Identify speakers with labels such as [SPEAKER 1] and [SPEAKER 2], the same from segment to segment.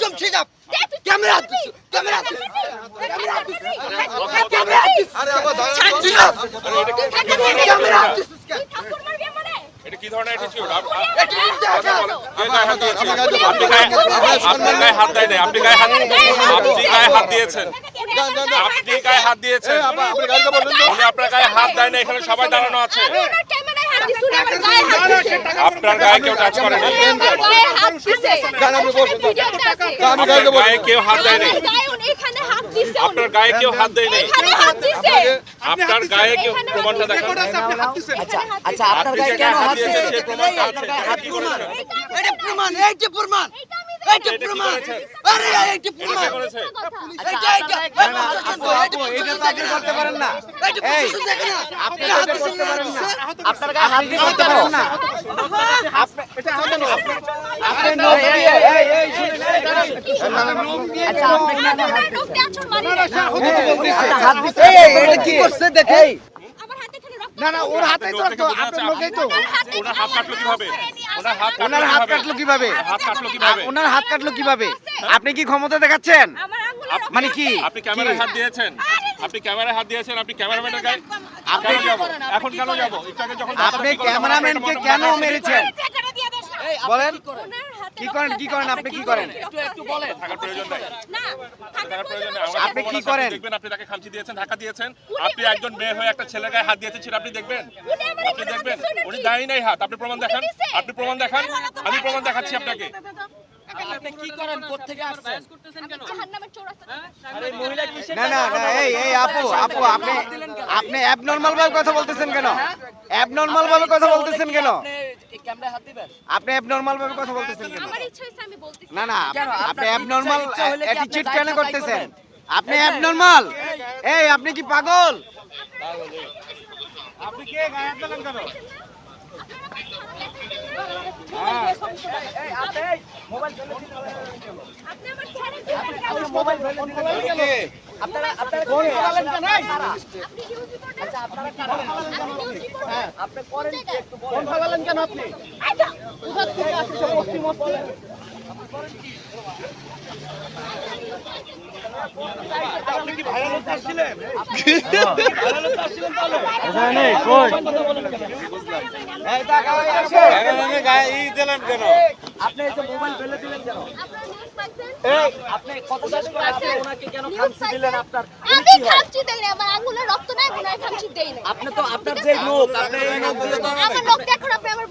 [SPEAKER 1] একদম সিধা camera camera
[SPEAKER 2] আরে আবার
[SPEAKER 1] ক্যামেরা
[SPEAKER 3] এটা কি ধরনের অ্যাটিটিউড?
[SPEAKER 2] আপনার
[SPEAKER 3] গায়ে হাত দেয় নাই, আপনি গায়ে হাত দিয়েছেন, আপনি গায়ে হাত দিয়েছেন, উনি আপনার গায়ে হাত দেয় না। এখানে সবাই দাঁড়ানো আছে, আপনার গায়ে কেউ টাচ করেনি, গায়ে কেউ হাত দেয় নাই, আপনার গায়ে কেউ হাত দেয় নাই, আপনার গায়ে কেউ প্রমাণটা দেখান।
[SPEAKER 1] আচ্ছা আপনার গায়ে কেন হাত দিয়েছে
[SPEAKER 3] সেই প্রমাণটা আছে।
[SPEAKER 1] এটা প্রমাণ এইটা প্রমাণ এইটা প্রমাণ আরে এইটা প্রমাণ
[SPEAKER 3] করেছে
[SPEAKER 1] এইটা
[SPEAKER 4] এটা তো আগে করতে পারেন না।
[SPEAKER 1] এই দেখেন না
[SPEAKER 4] আপনি হাত দিতে পারেন না। আপনার গায়ে হাত দিতে পারেন না। আপনি নোট দিয়ে এই
[SPEAKER 1] আচ্ছা আপনি
[SPEAKER 4] হাত দিতে এটা কি করছে দেখেন। না না ওর হাতে তো আপনার লোকেই তো।
[SPEAKER 3] ওনার হাত কাটলো কিভাবে?
[SPEAKER 4] ওনার হাত কাটলো কিভাবে?
[SPEAKER 3] হাত কাটলো কিভাবে?
[SPEAKER 4] ওনার হাত কাটলো কিভাবে? আপনি কি ক্ষমতা দেখাচ্ছেন? মানে কি?
[SPEAKER 3] আপনি ক্যামেরায় হাত দিয়েছেন, আপনি ক্যামেরায় হাত দিয়েছেন, আপনি ক্যামেরাম্যানের গায়ে
[SPEAKER 4] আপনি
[SPEAKER 3] কেন যাব? এখন কেন যাব? একটু আগে যখন
[SPEAKER 4] আপনি ক্যামেরাম্যানকে কেন মেরেছেন? বলেন কি করেন কি করেন আপনি কি করেন?
[SPEAKER 1] একটু বলেন
[SPEAKER 3] থাকার প্রয়োজন নাই, থাকার প্রয়োজন নাই।
[SPEAKER 4] আপনি কি করেন?
[SPEAKER 3] দেখবেন আপনি তাকে খামচি দিয়েছেন, ধাক্কা দিয়েছেন, আপনি একজন মেয়ে হয়ে একটা ছেলের গায়ে হাত দিয়েছেন, সেটা আপনি দেখবেন, আপনি দেখবেন। উনি দেয় নাই হাত, আপনি প্রমাণ দেখান, আপনি প্রমাণ দেখান, আমি প্রমাণ দেখাচ্ছি আপনাকে।
[SPEAKER 1] আপনি কি করেন কোথা থেকে আসছেন
[SPEAKER 4] না না না এই আপু আপনি অ্যাবনরমাল ভাবে কথা বলতেছেন কেন? অ্যাবনরমাল ভাবে কথা বলতেছেন কেন?
[SPEAKER 1] ক্যামেরায় হাত দিবেন
[SPEAKER 4] আপনি অ্যাবনরমাল ভাবে কথা বলতেছেন কেন?
[SPEAKER 5] আমার ইচ্ছা হইছে আমি বলতেছি
[SPEAKER 4] না না আপনি অ্যাবনরমাল
[SPEAKER 1] ইচ্ছা হলে কি আপনি
[SPEAKER 4] অ্যাটিটিউড
[SPEAKER 1] যা
[SPEAKER 4] কেন
[SPEAKER 1] ইচ্ছা তাই
[SPEAKER 4] করতেছেন?
[SPEAKER 1] করেন?
[SPEAKER 4] আপনি অ্যাবনরমাল। এই আপনি কি পাগল? আপনি কে গায়ে হাত দিলেন কেন?
[SPEAKER 5] আপনি আমার ছেড়ে
[SPEAKER 1] মোবাইল ফোন ফেলে
[SPEAKER 4] কে?
[SPEAKER 1] আপনারা কোন ফেলালেন কেন
[SPEAKER 5] আপনি নিউজ রিপোর্টার
[SPEAKER 1] আচ্ছা আপনারা কারা
[SPEAKER 5] আপনি নিউজ রিপোর্টার
[SPEAKER 1] আপনি করেন কি একটু বলেন ফেলালেন কেন আপনি কোথা থেকে আসছে সব মস্তি মস্তি
[SPEAKER 4] আপনি কি ভাইরাল হতে আসছিলেন? ভাইরাল হতে আসছিলেন তাহলে? এই টাকা হয়ে গেছে। গায়ে ই দিলেন কেন?
[SPEAKER 1] আপনি এই যে মোবাইল ফেলে দিলেন কেন
[SPEAKER 5] আপনারা নিউজ পাইছেন
[SPEAKER 1] এই আপনি কত শেষ করে আপনি ওনাকে কেন খামচি দিলেন আপনার
[SPEAKER 5] আমি খামচি দেই না আমার আঙ্গুলে রক্ত নাই ওনার খামচি দেই না
[SPEAKER 1] আপনি তো আপনার যে লোক আপনি এই লোকগুলো তো
[SPEAKER 5] আমার লোক দেখুন আপনি আমার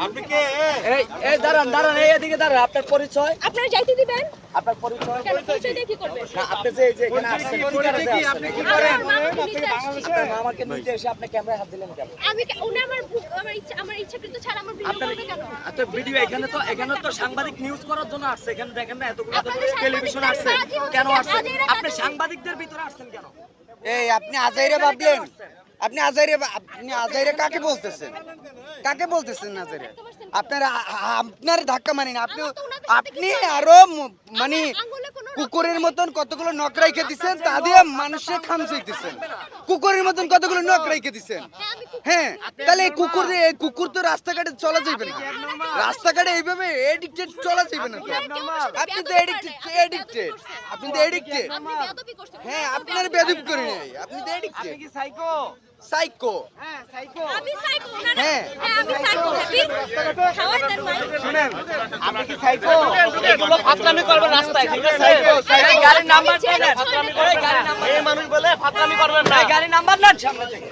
[SPEAKER 4] আপনি কে?
[SPEAKER 1] এই এই দাঁড়ান দাঁড়ান এই এদিকে দাঁড়ান আপনার পরিচয়
[SPEAKER 5] আপনারা যাইতে দিবেন
[SPEAKER 1] আপনার পরিচয়
[SPEAKER 5] কেন পরিচয় দিয়ে কি করবেন
[SPEAKER 1] না আপনি যে এই যে এখানে আসছেন কি কারণে
[SPEAKER 4] কি আপনি কি করেন?
[SPEAKER 1] আপনার মামাকে নিতে এসে আপনি ক্যামেরায় হাত দিলেন কেন
[SPEAKER 5] আমি উনি আমার ইচ্ছা কিন্তু ছাড়া আমার ভিডিও
[SPEAKER 1] আপনার
[SPEAKER 5] করবে কেন
[SPEAKER 1] এত ভিডিও এখানে তো সাংবাদিক নিউজ করার জন্য আসছে এখানে দেখেন না এতগুলো
[SPEAKER 5] আপনাদের সাংবাদিক
[SPEAKER 1] টেলিভিশন আসছে
[SPEAKER 5] রাজি হতে
[SPEAKER 1] কেন
[SPEAKER 5] কি
[SPEAKER 1] আসছে
[SPEAKER 5] আজাইরা
[SPEAKER 1] আপনি
[SPEAKER 5] কাছে?
[SPEAKER 1] সাংবাদিকদের ভিতরে আসছেন কেন
[SPEAKER 6] এই আপনি আজাইরে ভাবলেন? আপনি আজাইরে কাকে বলতেছেন? কাকে বলতেছেন আজাইরে? আপনার ধাক্কা মানি না আপনি আরো মানে কুকুরের মতন কতগুলো নখ রাইখে দিচ্ছেন, তা দিয়ে মানুষের খামচাইতেছেন। কুকুরের মতন কতগুলো নখ রাইখে দিচ্ছেন। হ্যাঁ তাহলে এই কুকুর তো রাস্তাঘাটে চলা যাবে না, রাস্তাঘাটে এইভাবে এডিক্টেড চলা যাবে না তো। আপনি তো এডিক্টেড আপনি তো এডিক্টেড।
[SPEAKER 5] আপনি বেয়াদবি করছেন
[SPEAKER 6] হ্যাঁ আপনার বেদব করে নাই, আপনি তো
[SPEAKER 4] আপনি
[SPEAKER 6] এডিক্টেড
[SPEAKER 4] কি সাইকো?
[SPEAKER 6] সাইকো।
[SPEAKER 4] হ্যাঁ সাইকো।
[SPEAKER 5] আমি সাইকো না
[SPEAKER 6] হ্যাঁ।
[SPEAKER 5] আমি সাইকো হ্যাপি খাওয়াই দেন ভাই
[SPEAKER 4] শুনেন আপনি কি সাইকো?
[SPEAKER 1] এগুলো ফাতরামি করবেন রাস্তায় ঠিক আছে এই গাড়ির নাম্বার দেন ফাতরামি করবেন গাড়ির নাম্বার এই মানুষ বলে ফাতরামি করবেন না গাড়ির নাম্বার নেন সামনে থেকে